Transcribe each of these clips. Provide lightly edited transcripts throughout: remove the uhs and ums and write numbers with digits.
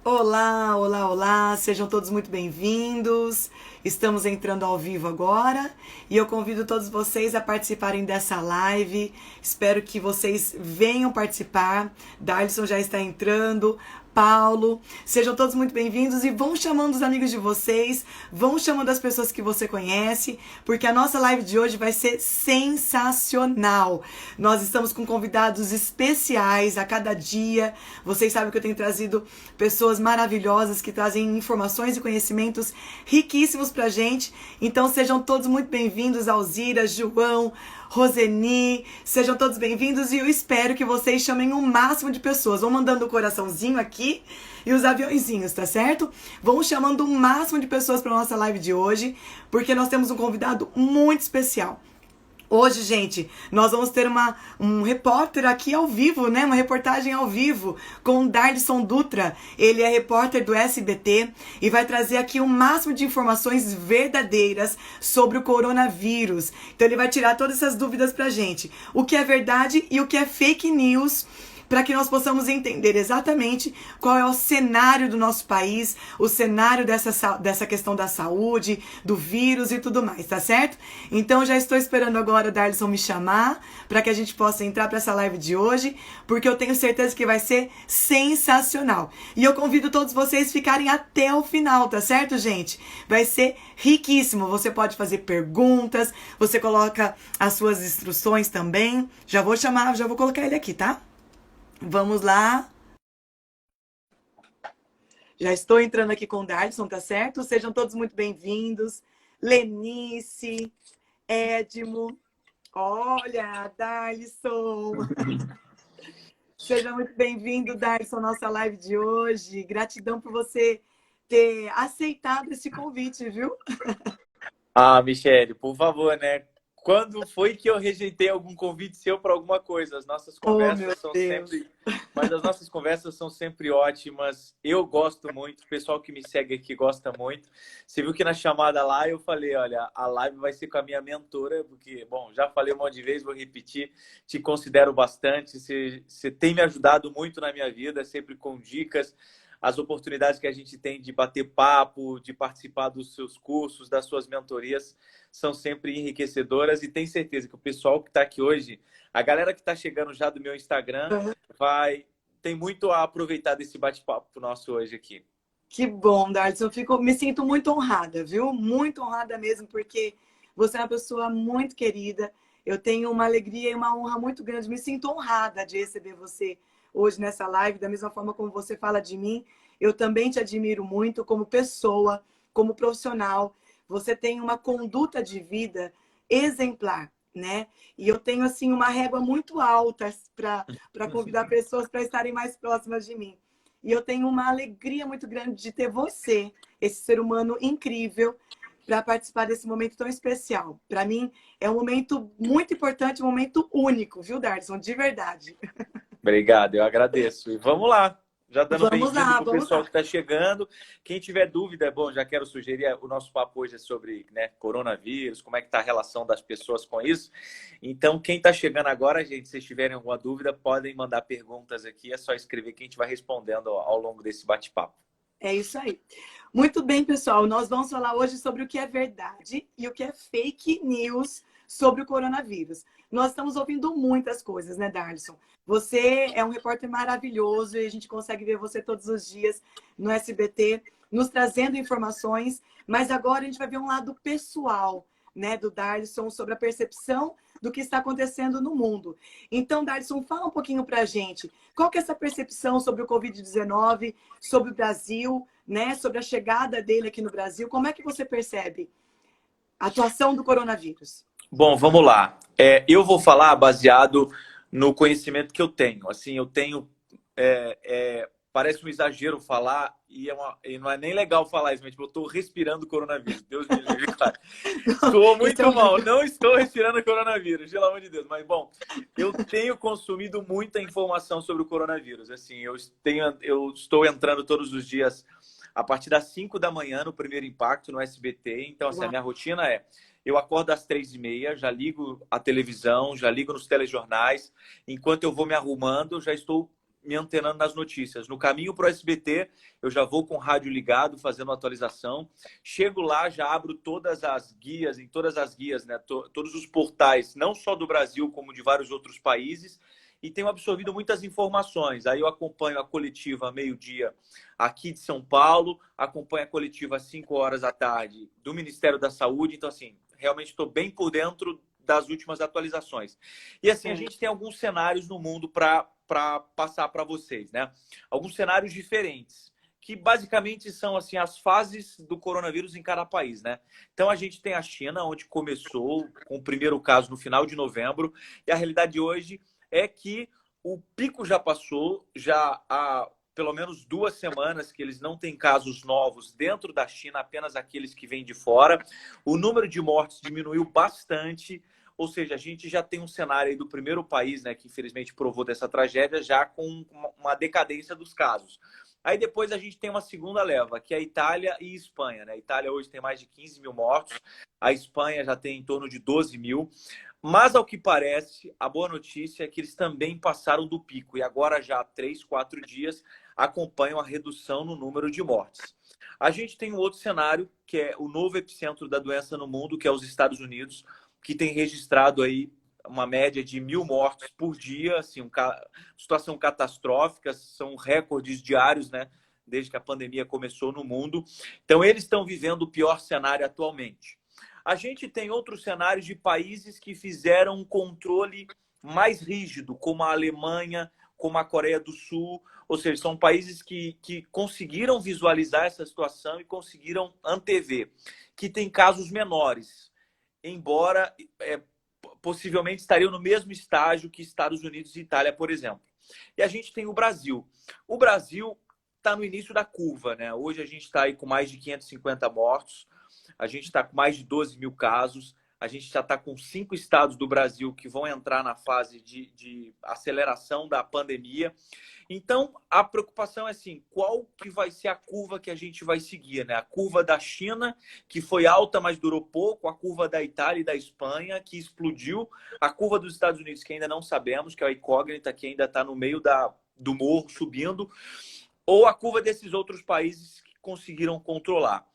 Olá, olá, olá, sejam todos muito bem-vindos. Estamos entrando ao vivo agora e eu convido todos vocês a participarem dessa live. Espero que vocês venham participar. Darlison já está entrando. Paulo, sejam todos muito bem-vindos e vão chamando os amigos de vocês, vão chamando as pessoas que você conhece, porque a nossa live de hoje vai ser sensacional. Nós estamos com convidados especiais a cada dia. Vocês sabem que eu tenho trazido pessoas maravilhosas que trazem informações e conhecimentos riquíssimos pra gente. Então sejam todos muito bem-vindos, Alzira, João, Roseni, sejam todos bem-vindos e eu espero que vocês chamem o máximo de pessoas. Vão mandando o coraçãozinho aqui e os aviãozinhos, tá certo? Vão chamando o máximo de pessoas para nossa live de hoje, porque nós temos um convidado muito especial. Hoje, gente, nós vamos ter um repórter aqui ao vivo, né? Uma reportagem ao vivo com o Darlison Dutra. Ele é repórter do SBT e vai trazer aqui o máximo de informações verdadeiras sobre o coronavírus. Então ele vai tirar todas essas dúvidas pra gente. O que é verdade e o que é fake news, para que nós possamos entender exatamente qual é o cenário do nosso país, o cenário dessa questão da saúde, do vírus e tudo mais, tá certo? Então já estou esperando agora o Darlison me chamar para que a gente possa entrar para essa live de hoje, porque eu tenho certeza que vai ser sensacional. E eu convido todos vocês a ficarem até o final, tá certo, gente? Vai ser riquíssimo. Você pode fazer perguntas, você coloca as suas instruções também. Já vou colocar ele aqui, tá? Vamos lá. Já estou entrando aqui com o Darlison, tá certo? Sejam todos muito bem-vindos. Lenice, Edmo. Olha, Darlison. Seja muito bem-vindo, Darlison, à nossa live de hoje. Gratidão por você ter aceitado esse convite, viu? Ah, Michele, por favor, né? Quando foi que eu rejeitei algum convite seu para alguma coisa? As nossas Oh, meu conversas são Deus. sempre, mas as nossas conversas são sempre ótimas. Eu gosto muito, o pessoal que me segue aqui gosta muito. Você viu que na chamada lá eu falei, olha, a live vai ser com a minha mentora, porque, bom, já falei um monte de vezes, vou repetir, te considero bastante. Você tem me ajudado muito na minha vida, sempre com dicas. As oportunidades que a gente tem de bater papo, de participar dos seus cursos, das suas mentorias, são sempre enriquecedoras e tenho certeza que o pessoal que está aqui hoje, a galera que está chegando já do meu Instagram, tem muito a aproveitar desse bate-papo nosso hoje aqui. Que bom, Darlison. Me sinto muito honrada, viu? Muito honrada mesmo, porque você é uma pessoa muito querida. Eu tenho uma alegria e uma honra muito grande. Me sinto honrada de receber você hoje nessa live, da mesma forma como você fala de mim. Eu também te admiro muito como pessoa, como profissional. Você tem uma conduta de vida exemplar, né? E eu tenho, assim, uma régua muito alta para convidar pessoas para estarem mais próximas de mim. E eu tenho uma alegria muito grande de ter você, esse ser humano incrível, para participar desse momento tão especial. Para mim, é um momento muito importante, um momento único, viu, Darlison? De verdade. Obrigado, eu agradeço. E vamos lá. Já dando Vamos bem-vindo lá, para o vamos pessoal lá. que está chegando. Quem tiver dúvida, bom, já quero sugerir, o nosso papo hoje é sobre, né, coronavírus, como é que está a relação das pessoas com isso. Então, quem está chegando agora, gente, se tiverem alguma dúvida, podem mandar perguntas aqui, é só escrever que a gente vai respondendo ao longo desse bate-papo. É isso aí. Muito bem, pessoal. Nós vamos falar hoje sobre o que é verdade e o que é fake news sobre o coronavírus. Nós estamos ouvindo muitas coisas, né, Darlison? Você é um repórter maravilhoso e a gente consegue ver você todos os dias no SBT, nos trazendo informações, mas agora a gente vai ver um lado pessoal, né, do Darlison sobre a percepção do que está acontecendo no mundo. Então, Darlison, fala um pouquinho para a gente. Qual que é essa percepção sobre o Covid-19, sobre o Brasil, né, sobre a chegada dele aqui no Brasil? Como é que você percebe a atuação do coronavírus? Bom, vamos lá. Eu vou falar baseado no conhecimento que eu tenho. Assim, eu tenho. Parece um exagero falar e não é nem legal falar isso, mas tipo, eu estou respirando coronavírus. Deus me livre, cara. Soou muito mal. Não estou respirando coronavírus, pelo amor de Deus. Mas, bom, eu tenho consumido muita informação sobre o coronavírus. Assim, eu estou entrando todos os dias a partir das 5 da manhã no Primeiro Impacto, no SBT. Então, assim, a minha rotina é: eu acordo às 3h30, já ligo a televisão, já ligo nos telejornais. Enquanto eu vou me arrumando, já estou me antenando nas notícias. No caminho para o SBT, eu já vou com o rádio ligado, fazendo atualização. Chego lá, já abro todas as guias, em todas as guias, né? Todos os portais, não só do Brasil, como de vários outros países, e tenho absorvido muitas informações. Aí eu acompanho a coletiva meio-dia aqui de São Paulo, acompanho a coletiva às 5 horas da tarde do Ministério da Saúde. Então, assim, realmente estou bem por dentro das últimas atualizações. E assim, a gente tem alguns cenários no mundo para passar para vocês, né? Alguns cenários diferentes, que basicamente são assim as fases do coronavírus em cada país, né? Então a gente tem a China, onde começou com o primeiro caso no final de novembro, e a realidade hoje é que o pico já passou, já há pelo menos 2 semanas que eles não têm casos novos dentro da China, apenas aqueles que vêm de fora. O número de mortes diminuiu bastante, ou seja, a gente já tem um cenário aí do primeiro país, né, que infelizmente provou dessa tragédia, já com uma decadência dos casos. Aí depois a gente tem uma segunda leva, que é a Itália e Espanha, né? A Itália hoje tem mais de 15 mil mortos, a Espanha já tem em torno de 12 mil. Mas, ao que parece, a boa notícia é que eles também passaram do pico e agora já há 3, 4 dias acompanham a redução no número de mortes. A gente tem um outro cenário, que é o novo epicentro da doença no mundo, que é os Estados Unidos, que tem registrado aí uma média de 1.000 mortos por dia, assim, situação catastrófica, são recordes diários, né, desde que a pandemia começou no mundo. Então, eles estão vivendo o pior cenário atualmente. A gente tem outros cenários de países que fizeram um controle mais rígido, como a Alemanha, como a Coreia do Sul, ou seja, são países que conseguiram visualizar essa situação e conseguiram antever, que tem casos menores, embora possivelmente estariam no mesmo estágio que Estados Unidos e Itália, por exemplo. E a gente tem o Brasil. O Brasil está no início da curva, né? Hoje a gente está aí com mais de 550 mortos, a gente está com mais de 12 mil casos, a gente já está com 5 estados do Brasil que vão entrar na fase de aceleração da pandemia. Então, a preocupação é assim, qual que vai ser a curva que a gente vai seguir, né? A curva da China, que foi alta, mas durou pouco, a curva da Itália e da Espanha, que explodiu, a curva dos Estados Unidos, que ainda não sabemos, que é a incógnita, que ainda está no meio do morro, subindo, ou a curva desses outros países que conseguiram controlar.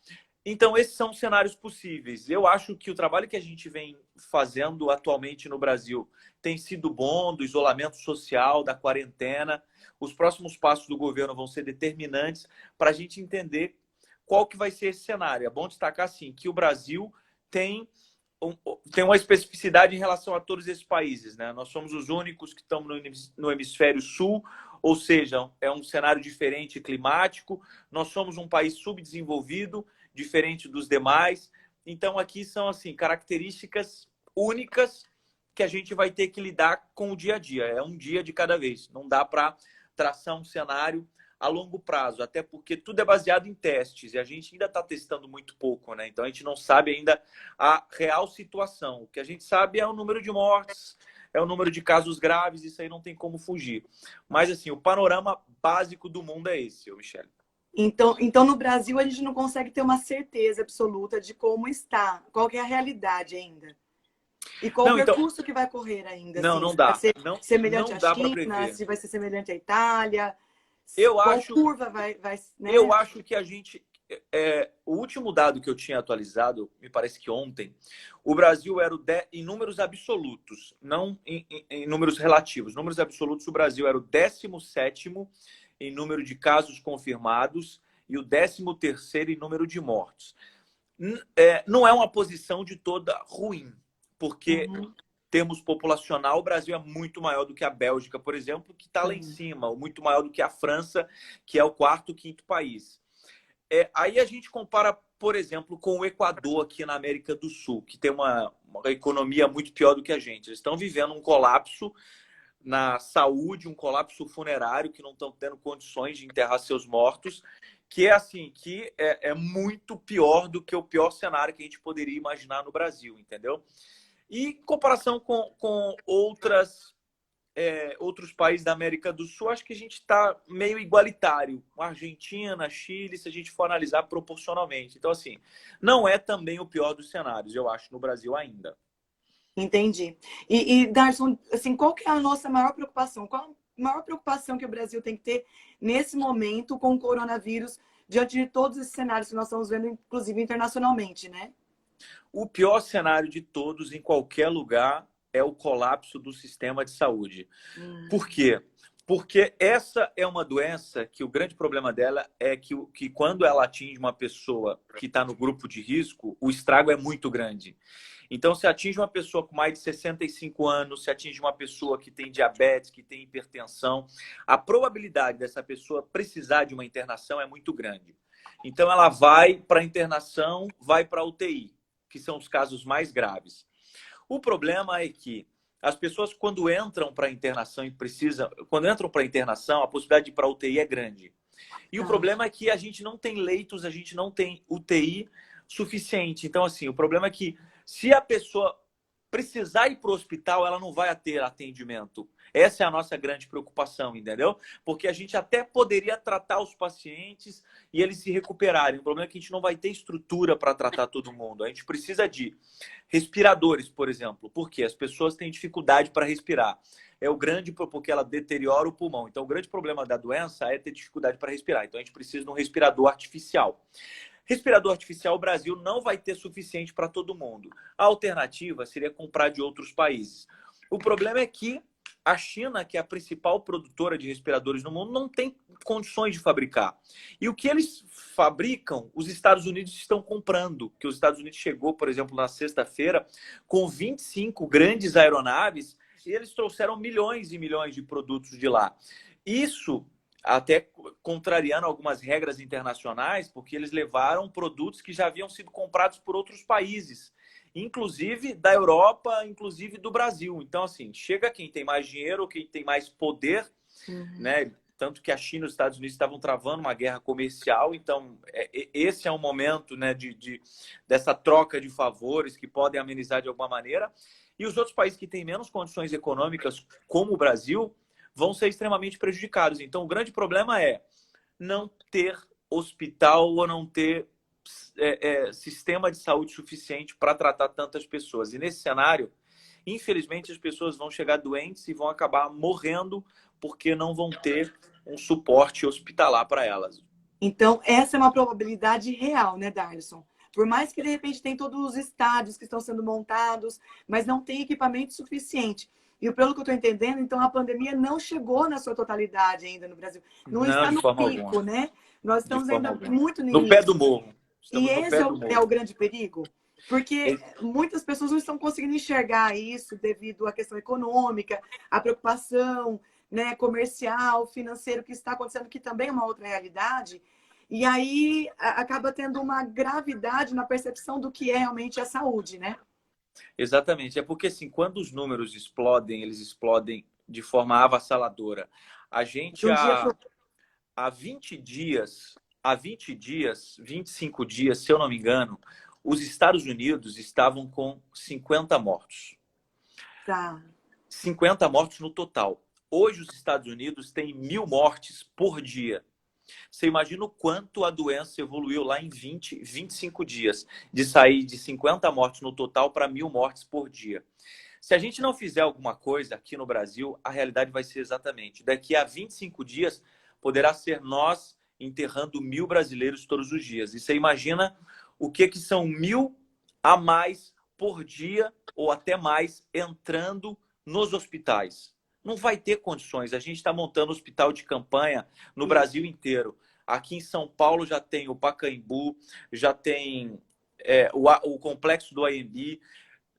Então, esses são cenários possíveis. Eu acho que o trabalho que a gente vem fazendo atualmente no Brasil tem sido bom, do isolamento social, da quarentena. Os próximos passos do governo vão ser determinantes para a gente entender qual que vai ser esse cenário. É bom destacar, assim, que o Brasil tem uma especificidade em relação a todos esses países, né? Nós somos os únicos que estamos no hemisfério sul, ou seja, é um cenário diferente climático. Nós somos um país subdesenvolvido, diferente dos demais. Então, aqui são assim características únicas que a gente vai ter que lidar com o dia a dia. É um dia de cada vez. Não dá para traçar um cenário a longo prazo, até porque tudo é baseado em testes e a gente ainda está testando muito pouco, né? Então, a gente não sabe ainda a real situação. O que a gente sabe é o número de mortes, é o número de casos graves, isso aí não tem como fugir. Mas, assim, o panorama básico do mundo é esse, Michele. Então, no Brasil, a gente não consegue ter uma certeza absoluta de como está, qual que é a realidade ainda. E qual o percurso que vai correr ainda. Não, assim, não dá. Vai ser não, semelhante não à dá China, se vai ser semelhante à Itália, qual curva vai né? Eu acho que a gente... o último dado que eu tinha atualizado, me parece que ontem, o Brasil era em números absolutos, não em números relativos. Números absolutos, o Brasil era o 17º em número de casos confirmados e o 13º em número de mortos. Não é uma posição de toda ruim, porque termos populacional, o Brasil é muito maior do que a Bélgica, por exemplo, que está lá em cima, ou muito maior do que a França, que é o 4º, 5º país. Aí a gente compara, por exemplo, com o Equador aqui na América do Sul, que tem uma economia muito pior do que a gente. Eles estão vivendo um colapso na saúde, um colapso funerário, que não estão tendo condições de enterrar seus mortos, que é muito pior do que o pior cenário que a gente poderia imaginar no Brasil, entendeu? E em comparação com outros países da América do Sul, acho que a gente está meio igualitário. Argentina, Chile, se a gente for analisar proporcionalmente. Então, assim, não é também o pior dos cenários, eu acho, no Brasil ainda. Entendi. E Darson, assim, qual que é a nossa maior preocupação? maior preocupação que o Brasil tem que ter nesse momento com o coronavírus, diante de todos esses cenários que nós estamos vendo, inclusive internacionalmente, né? O pior cenário de todos, em qualquer lugar, é o colapso do sistema de saúde. Por quê? Porque essa é uma doença que o grande problema dela é que quando ela atinge uma pessoa que está no grupo de risco, o estrago é muito grande. Então, se atinge uma pessoa com mais de 65 anos, se atinge uma pessoa que tem diabetes, que tem hipertensão, a probabilidade dessa pessoa precisar de uma internação é muito grande. Então, ela vai para a internação, vai para a UTI, que são os casos mais graves. O problema é que as pessoas, quando entram para a internação quando entram para a internação, a possibilidade de ir para a UTI é grande. E o problema é que a gente não tem leitos, a gente não tem UTI suficiente. Então, assim, o problema é que se a pessoa precisar ir para o hospital, ela não vai ter atendimento. Essa é a nossa grande preocupação, entendeu? Porque a gente até poderia tratar os pacientes e eles se recuperarem. O problema é que a gente não vai ter estrutura para tratar todo mundo. A gente precisa de respiradores, por exemplo, porque as pessoas têm dificuldade para respirar. É o grande, porque ela deteriora o pulmão. Então, o grande problema da doença é ter dificuldade para respirar. Então, a gente precisa de um respirador artificial. Respirador artificial, o Brasil não vai ter suficiente para todo mundo. A alternativa seria comprar de outros países. O problema é que a China, que é a principal produtora de respiradores no mundo, não tem condições de fabricar. E o que eles fabricam, os Estados Unidos estão comprando. Que os Estados Unidos chegou, por exemplo, na sexta-feira, com 25 grandes aeronaves, e eles trouxeram milhões e milhões de produtos de lá. Isso até contrariando algumas regras internacionais, porque eles levaram produtos que já haviam sido comprados por outros países, inclusive da Europa, inclusive do Brasil. Então, assim, chega quem tem mais dinheiro, quem tem mais poder, né? Tanto que a China e os Estados Unidos estavam travando uma guerra comercial. Então, esse é um momento, né, dessa troca de favores que podem amenizar de alguma maneira. E os outros países que têm menos condições econômicas, como o Brasil, vão ser extremamente prejudicados. Então, o grande problema é não ter hospital ou não ter sistema de saúde suficiente para tratar tantas pessoas. E nesse cenário, infelizmente, as pessoas vão chegar doentes e vão acabar morrendo porque não vão ter um suporte hospitalar para elas. Então, essa é uma probabilidade real, né, Darlison? Por mais que, de repente, tem todos os estádios que estão sendo montados, mas não tem equipamento suficiente. E pelo que eu estou entendendo, então a pandemia não chegou na sua totalidade ainda no Brasil. Não está no pico, né? Nós estamos ainda muito no início. No pé do morro. E esse é o grande perigo. Porque muitas pessoas não estão conseguindo enxergar isso devido à questão econômica, à preocupação, né, comercial, financeiro que está acontecendo, que também é uma outra realidade. E aí acaba tendo uma gravidade na percepção do que é realmente a saúde, né? Exatamente. É porque, assim, quando os números explodem, eles explodem de forma avassaladora. A gente, há 20 dias, 25 dias, se eu não me engano, os Estados Unidos estavam com 50 mortos. Tá. 50 mortos no total. Hoje, os Estados Unidos têm 1.000 mortes por dia. Você imagina o quanto a doença evoluiu lá em 25 dias, de sair de 50 mortes no total para 1.000 mortes por dia. Se a gente não fizer alguma coisa aqui no Brasil, a realidade vai ser exatamente: daqui a 25 dias, poderá ser nós enterrando 1.000 brasileiros todos os dias. E você imagina o que são 1.000 a mais por dia, ou até mais, entrando nos hospitais. Não vai ter condições. A gente está montando hospital de campanha no Brasil inteiro. Aqui em São Paulo já tem o Pacaembu, já tem o complexo do AMB.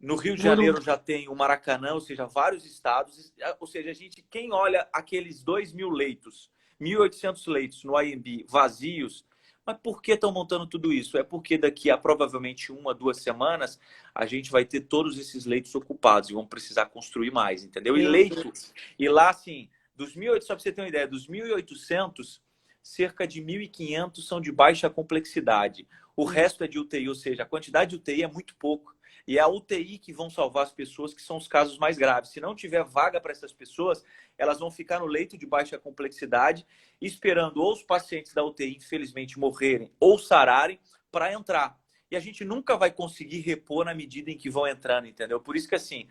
No Rio de Janeiro já tem o Maracanã, ou seja, vários estados. Ou seja, quem olha aqueles 2.000 leitos, 1.800 leitos no AMB vazios, mas por que estão montando tudo isso? É porque daqui a provavelmente 1 a 2 semanas a gente vai ter todos esses leitos ocupados e vão precisar construir mais, entendeu? E leito. E lá, assim, dos 1.800, só para você ter uma ideia, dos 1.800, cerca de 1.500 são de baixa complexidade. O resto é de UTI, ou seja, a quantidade de UTI é muito pouco. E é a UTI que vão salvar as pessoas, que são os casos mais graves. Se não tiver vaga para essas pessoas, elas vão ficar no leito de baixa complexidade, esperando ou os pacientes da UTI, infelizmente, morrerem ou sararem para entrar. e a gente nunca vai conseguir repor na medida em que vão entrando, entendeu? Por isso que, assim,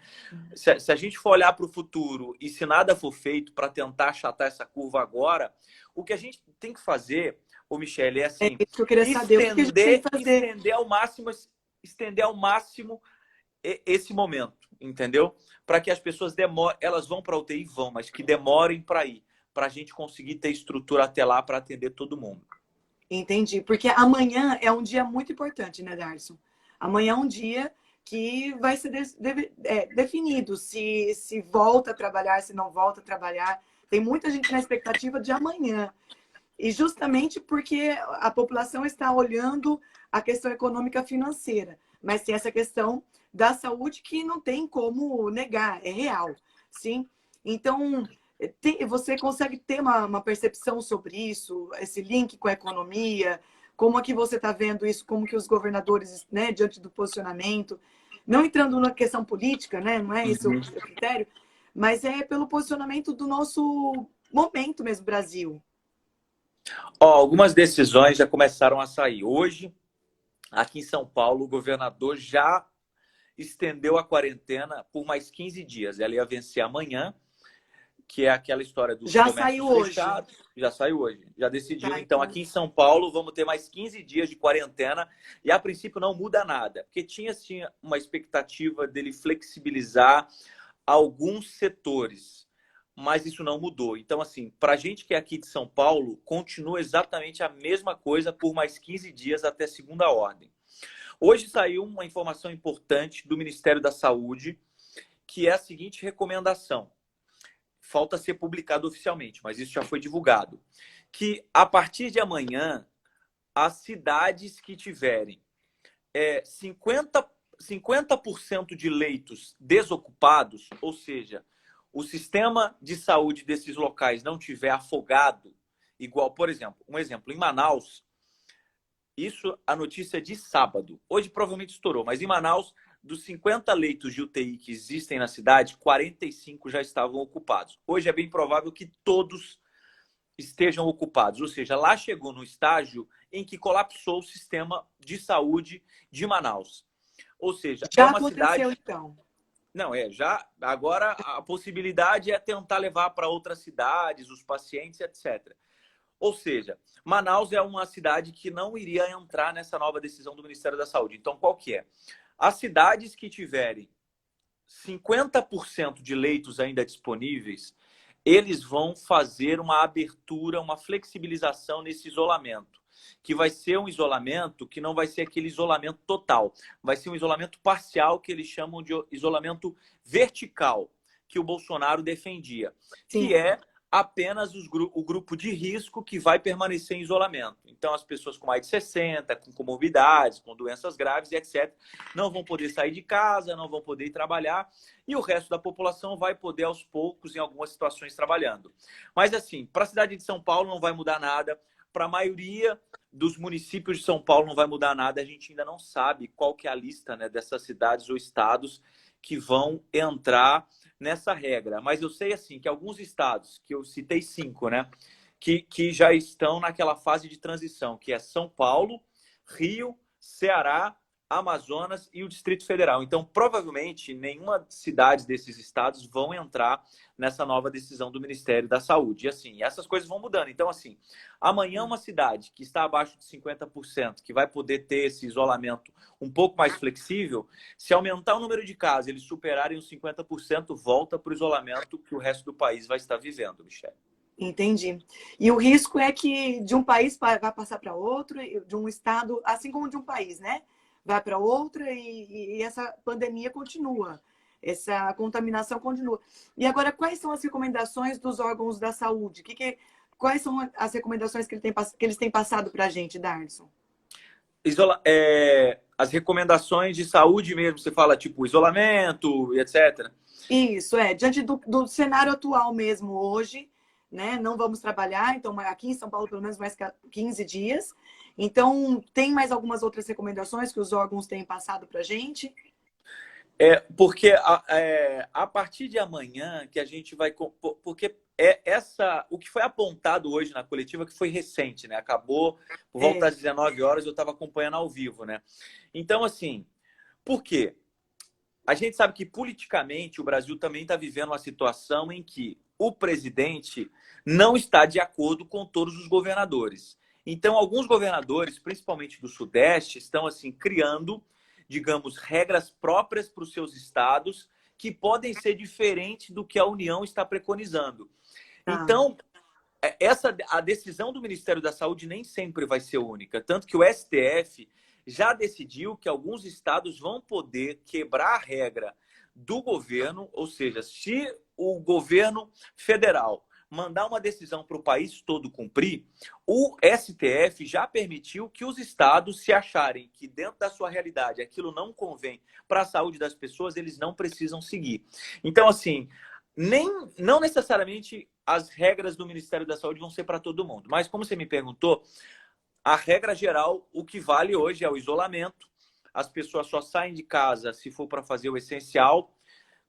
se a gente for olhar para o futuro e se nada for feito para tentar achatar essa curva agora, o que a gente tem que fazer, ô Michele, é É assim, isso que eu queria saber. O que a gente tem que fazer? estender ao máximo esse momento, entendeu? Para que as pessoas demorem, elas vão para a UTI, vão, mas que demorem para ir, para a gente conseguir ter estrutura até lá para atender todo mundo. Entendi. Porque amanhã é um dia muito importante, né, Darson? Amanhã é um dia que vai ser definido se volta a trabalhar, se não volta a trabalhar. Tem muita gente na expectativa de amanhã. E justamente porque a população está olhando a questão econômica financeira, mas tem essa questão da saúde que não tem como negar, é real, sim? Então, você consegue ter uma percepção sobre isso, esse link com a economia, como é que você está vendo isso, como que os governadores, né, diante do posicionamento, não entrando na questão política, né, não é esse o critério, mas é pelo posicionamento do nosso momento mesmo, Brasil. Algumas decisões já começaram a sair. Hoje, aqui em São Paulo, o governador já estendeu a quarentena por mais 15 dias. Ela ia vencer amanhã, que é aquela história dos já comércios saiu hoje. fechados. Já saiu hoje. Já decidiu. Tá, então, aqui em São Paulo, vamos ter mais 15 dias de quarentena e, a princípio, não muda nada. Porque tinha uma expectativa dele flexibilizar alguns setores, mas isso não mudou. Então, assim, para a gente que é aqui de São Paulo, continua exatamente a mesma coisa por mais 15 dias até segunda ordem. Hoje saiu uma informação importante do Ministério da Saúde, que é a seguinte recomendação. Falta ser publicado oficialmente, mas isso já foi divulgado. Que a partir de amanhã, as cidades que tiverem 50% de leitos desocupados, ou seja, o sistema de saúde desses locais não tiver afogado, igual, por exemplo, em Manaus, isso a notícia de sábado. Hoje provavelmente estourou, mas em Manaus, dos 50 leitos de UTI que existem na cidade, 45 já estavam ocupados. Hoje é bem provável que todos estejam ocupados, ou seja, lá chegou no estágio em que colapsou o sistema de saúde de Manaus. Ou seja, já é uma aconteceu, cidade... então. Não, já. Agora a possibilidade é tentar levar para outras cidades os pacientes, etc. Ou seja, Manaus é uma cidade que não iria entrar nessa nova decisão do Ministério da Saúde. Então, qual que é? As cidades que tiverem 50% de leitos ainda disponíveis, eles vão fazer uma abertura, uma flexibilização nesse isolamento, que vai ser um isolamento que não vai ser aquele isolamento total, vai ser um isolamento parcial, que eles chamam de isolamento vertical, que o Bolsonaro defendia, Sim. que é apenas o grupo de risco que vai permanecer em isolamento. Então, as pessoas com mais de 60, com comorbidades, com doenças graves e etc., não vão poder sair de casa, não vão poder ir trabalhar, e o resto da população vai poder, aos poucos, em algumas situações, trabalhando. Mas, assim, para a cidade de São Paulo não vai mudar nada, para a maioria dos municípios de São Paulo não vai mudar nada, a gente ainda não sabe qual que é a lista, né, dessas cidades ou estados que vão entrar nessa regra. Mas eu sei, assim, que alguns estados, que eu citei 5, né, que já estão naquela fase de transição, que é São Paulo, Rio, Ceará, Amazonas e o Distrito Federal. Então, provavelmente, nenhuma cidade desses estados vão entrar nessa nova decisão do Ministério da Saúde. E, assim, essas coisas vão mudando. Então, assim, amanhã uma cidade que está abaixo de 50%, que vai poder ter esse isolamento um pouco mais flexível, se aumentar o número de casos, eles superarem os 50%, volta para o isolamento que o resto do país vai estar vivendo, Michele. Entendi. E o risco é que de um país vai passar para outro, de um estado, assim como de um país, né? Vai para outra e essa pandemia continua, essa contaminação continua. E agora, quais são as recomendações dos órgãos da saúde? Quais são as recomendações que eles têm passado para a gente, Darson? As recomendações de saúde mesmo, você fala tipo isolamento e etc. Isso, diante do cenário atual mesmo hoje, né? Não vamos trabalhar, então aqui em São Paulo pelo menos mais 15 dias. Então, tem mais algumas outras recomendações que os órgãos têm passado para a gente? Porque a partir de amanhã que a gente vai... Porque o que foi apontado hoje na coletiva, que foi recente, né? Acabou por volta das 19 horas, eu estava acompanhando ao vivo, né? Então, assim, por quê? A gente sabe que politicamente o Brasil também está vivendo uma situação em que o presidente não está de acordo com todos os governadores. Então, alguns governadores, principalmente do Sudeste, estão assim criando, digamos, regras próprias para os seus estados que podem ser diferentes do que a União está preconizando. Então, a decisão do Ministério da Saúde nem sempre vai ser única. Tanto que o STF já decidiu que alguns estados vão poder quebrar a regra do governo, ou seja, se o governo federal mandar uma decisão para o país todo cumprir, o STF já permitiu que os estados, se acharem que dentro da sua realidade aquilo não convém para a saúde das pessoas, eles não precisam seguir. Então, assim, não necessariamente as regras do Ministério da Saúde vão ser para todo mundo, mas como você me perguntou, a regra geral, o que vale hoje é o isolamento. As pessoas só saem de casa se for para fazer o essencial,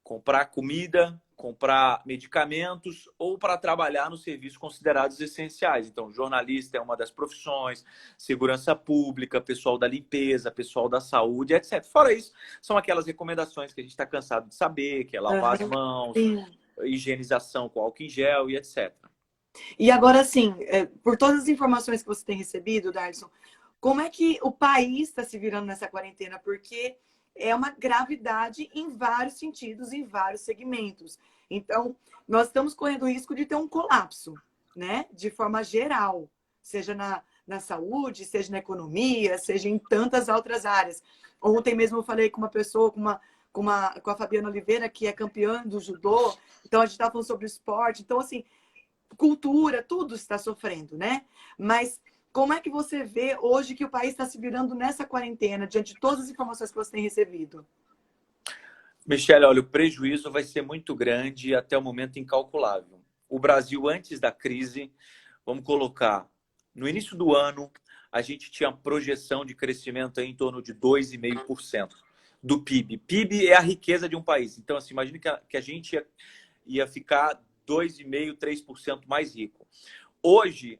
comprar comida, comprar medicamentos ou para trabalhar nos serviços considerados essenciais. Então, jornalista é uma das profissões, segurança pública, pessoal da limpeza, pessoal da saúde, etc. Fora isso, são aquelas recomendações que a gente está cansado de saber, que é lavar as mãos, higienização com álcool em gel e etc. E agora, assim, por todas as informações que você tem recebido, Darson, como é que o país está se virando nessa quarentena? Porque é uma gravidade em vários sentidos, em vários segmentos. Então, nós estamos correndo o risco de ter um colapso, né? De forma geral, seja na saúde, seja na economia, seja em tantas outras áreas. Ontem mesmo eu falei com uma pessoa, com a Fabiana Oliveira, que é campeã do judô, então a gente estava falando sobre o esporte. Então, assim, cultura, tudo está sofrendo, né? Mas como é que você vê hoje que o país está se virando nessa quarentena, diante de todas as informações que você tem recebido? Michele, olha, o prejuízo vai ser muito grande e até o momento incalculável. O Brasil, antes da crise, vamos colocar, no início do ano, a gente tinha projeção de crescimento em torno de 2,5% do PIB. PIB é a riqueza de um país. Então, assim, imagine que a gente ia ficar 2,5%, 3% mais rico. Hoje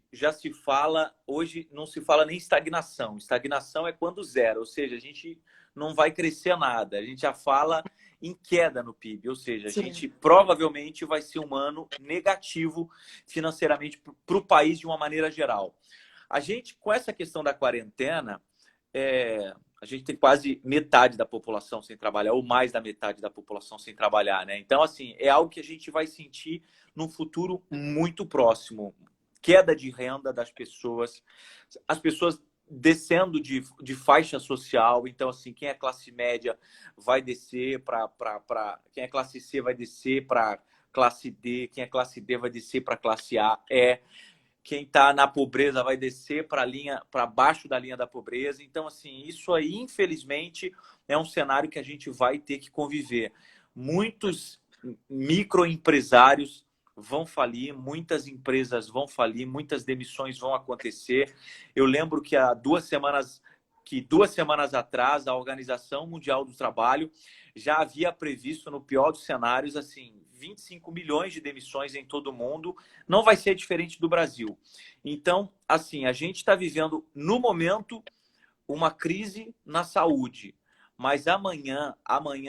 não se fala nem estagnação. Estagnação é quando zero, ou seja, a gente não vai crescer nada. A gente já fala em queda no PIB, ou seja, a gente provavelmente vai ser um ano negativo financeiramente para o país de uma maneira geral. A gente, com essa questão da quarentena, a gente tem quase metade da população sem trabalhar, ou mais da metade da população sem trabalhar, né? Então, assim, é algo que a gente vai sentir num futuro muito próximo. Queda de renda das pessoas, as pessoas descendo de faixa social. Então, assim, quem é classe média vai descer quem é classe C vai descer para classe D, quem é classe D vai descer para classe A. Quem está na pobreza vai descer para baixo da linha da pobreza. Então, assim, isso aí, infelizmente, é um cenário que a gente vai ter que conviver. Muitos microempresários vão falir, muitas empresas vão falir, muitas demissões vão acontecer. Eu lembro que duas semanas atrás, a Organização Mundial do Trabalho já havia previsto, no pior dos cenários, assim, 25 milhões de demissões em todo o mundo. Não vai ser diferente do Brasil. Então, assim, a gente está vivendo, no momento, uma crise na saúde. Mas amanhã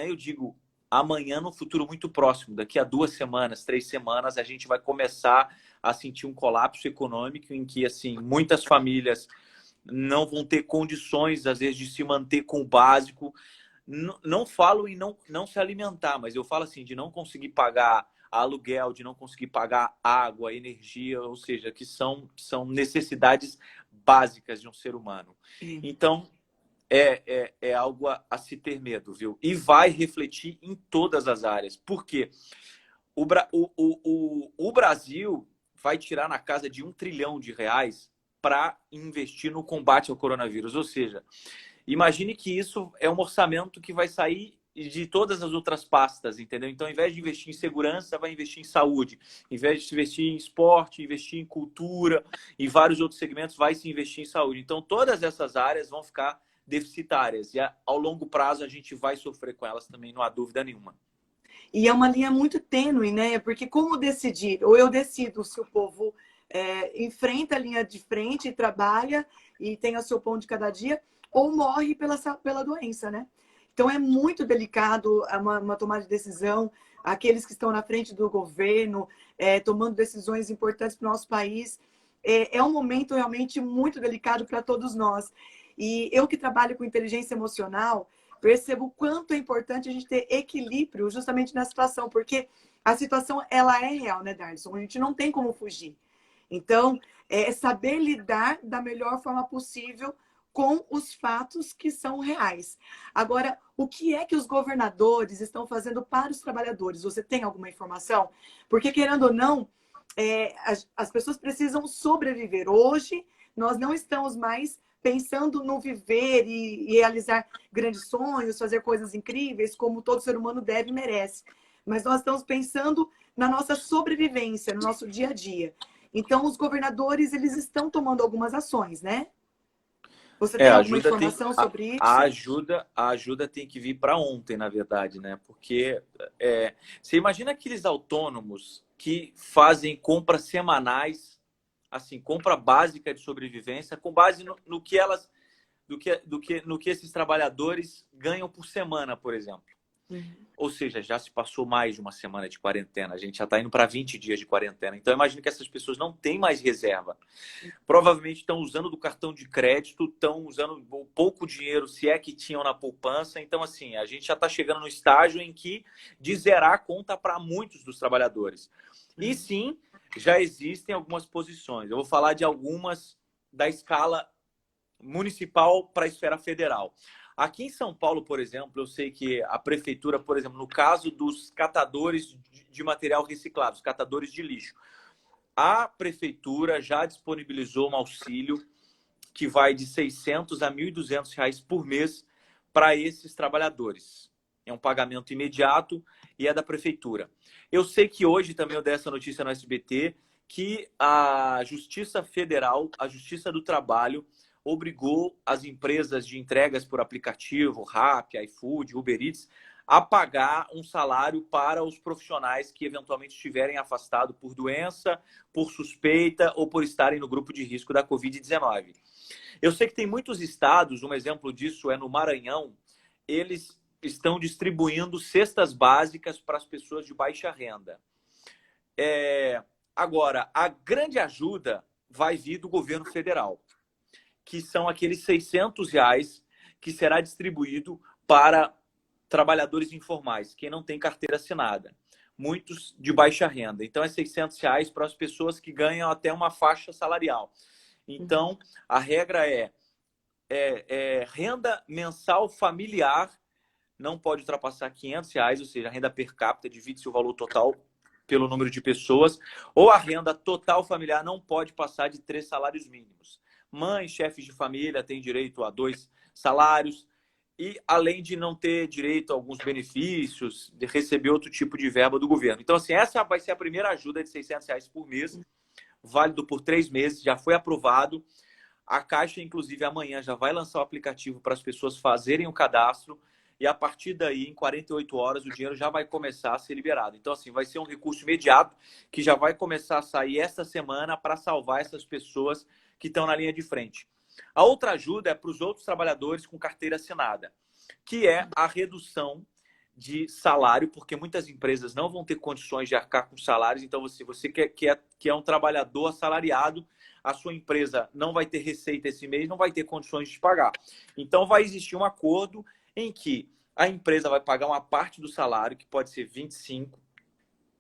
eu digo, amanhã, no futuro muito próximo, daqui a 2 semanas, 3 semanas, a gente vai começar a sentir um colapso econômico em que, assim, muitas famílias não vão ter condições, às vezes, de se manter com o básico. Não falo em não se alimentar, mas eu falo assim, de não conseguir pagar aluguel, de não conseguir pagar água, energia, ou seja, que são necessidades básicas de um ser humano. Então, é algo a se ter medo, viu? E vai refletir em todas as áreas. Por quê? O Brasil vai tirar na casa de R$1 trilhão para investir no combate ao coronavírus. Ou seja, imagine que isso é um orçamento que vai sair de todas as outras pastas, entendeu? Então, ao invés de investir em segurança, vai investir em saúde. Ao invés de investir em esporte, investir em cultura e vários outros segmentos, vai se investir em saúde. Então, todas essas áreas vão ficar deficitárias. E ao longo prazo a gente vai sofrer com elas também, não há dúvida nenhuma. E é uma linha muito tênue, né? Porque como decidir? Ou eu decido se o povo enfrenta a linha de frente e trabalha e tem o seu pão de cada dia, ou morre pela doença, né? Então é muito delicado uma tomada de decisão. Aqueles que estão na frente do governo, tomando decisões importantes para o nosso país. É um momento realmente muito delicado para todos nós. E eu que trabalho com inteligência emocional, percebo o quanto é importante a gente ter equilíbrio justamente na situação, porque a situação ela é real, né, Darlison? A gente não tem como fugir. Então, é saber lidar da melhor forma possível com os fatos que são reais. Agora, o que é que os governadores estão fazendo para os trabalhadores? Você tem alguma informação? Porque, querendo ou não, as pessoas precisam sobreviver. Hoje, nós não estamos mais pensando no viver e realizar grandes sonhos, fazer coisas incríveis, como todo ser humano deve e merece. Mas nós estamos pensando na nossa sobrevivência, no nosso dia a dia. Então, os governadores, eles estão tomando algumas ações, né? Você tem alguma informação sobre isso? A ajuda tem que vir para ontem, na verdade, né? Porque você imagina aqueles autônomos que fazem compras semanais, assim, compra básica de sobrevivência, com base no que elas, no que esses trabalhadores ganham por semana, por exemplo. Uhum. Ou seja, já se passou mais de uma semana de quarentena, a gente já está indo para 20 dias de quarentena. Então, imagina que essas pessoas não têm mais reserva. Provavelmente estão usando do cartão de crédito, estão usando pouco dinheiro, se é que tinham na poupança. Então, assim, a gente já está chegando no estágio em que de zerar a conta para muitos dos trabalhadores. E sim, já existem algumas posições. Eu vou falar de algumas da escala municipal para a esfera federal. Aqui em São Paulo, por exemplo, eu sei que a prefeitura, por exemplo, no caso dos catadores de material reciclado, os catadores de lixo, a prefeitura já disponibilizou um auxílio que vai de R$600 a R$1.200 por mês para esses trabalhadores. É um pagamento imediato e é da prefeitura. Eu sei que hoje também eu dei essa notícia no SBT, que a Justiça Federal, a Justiça do Trabalho, obrigou as empresas de entregas por aplicativo, Rappi, iFood, Uber Eats, a pagar um salário para os profissionais que eventualmente estiverem afastados por doença, por suspeita ou por estarem no grupo de risco da Covid-19. Eu sei que tem muitos estados, um exemplo disso é no Maranhão, eles estão distribuindo cestas básicas para as pessoas de baixa renda. Agora, a grande ajuda vai vir do governo federal, que são aqueles R$600 que será distribuído para trabalhadores informais, quem não tem carteira assinada, muitos de baixa renda. Então, é R$600 para as pessoas que ganham até uma faixa salarial. Então, a regra é renda mensal familiar não pode ultrapassar R$500, ou seja, a renda per capita divide-se o valor total pelo número de pessoas, ou a renda total familiar não pode passar de 3 salários mínimos. Mães, chefes de família têm direito a 2 salários e, além de não ter direito a alguns benefícios, de receber outro tipo de verba do governo. Então, assim, essa vai ser a primeira ajuda de R$600 por mês, válido por 3 meses, já foi aprovado. A Caixa, inclusive, amanhã já vai lançar o aplicativo para as pessoas fazerem o cadastro e, a partir daí, em 48 horas, o dinheiro já vai começar a ser liberado. Então, assim, vai ser um recurso imediato que já vai começar a sair esta semana para salvar essas pessoas que estão na linha de frente. A outra ajuda é para os outros trabalhadores com carteira assinada, que é a redução de salário, porque muitas empresas não vão ter condições de arcar com salários. Então, você que é um trabalhador assalariado, a sua empresa não vai ter receita esse mês, não vai ter condições de pagar. Então, vai existir um acordo em que a empresa vai pagar uma parte do salário, que pode ser 25%,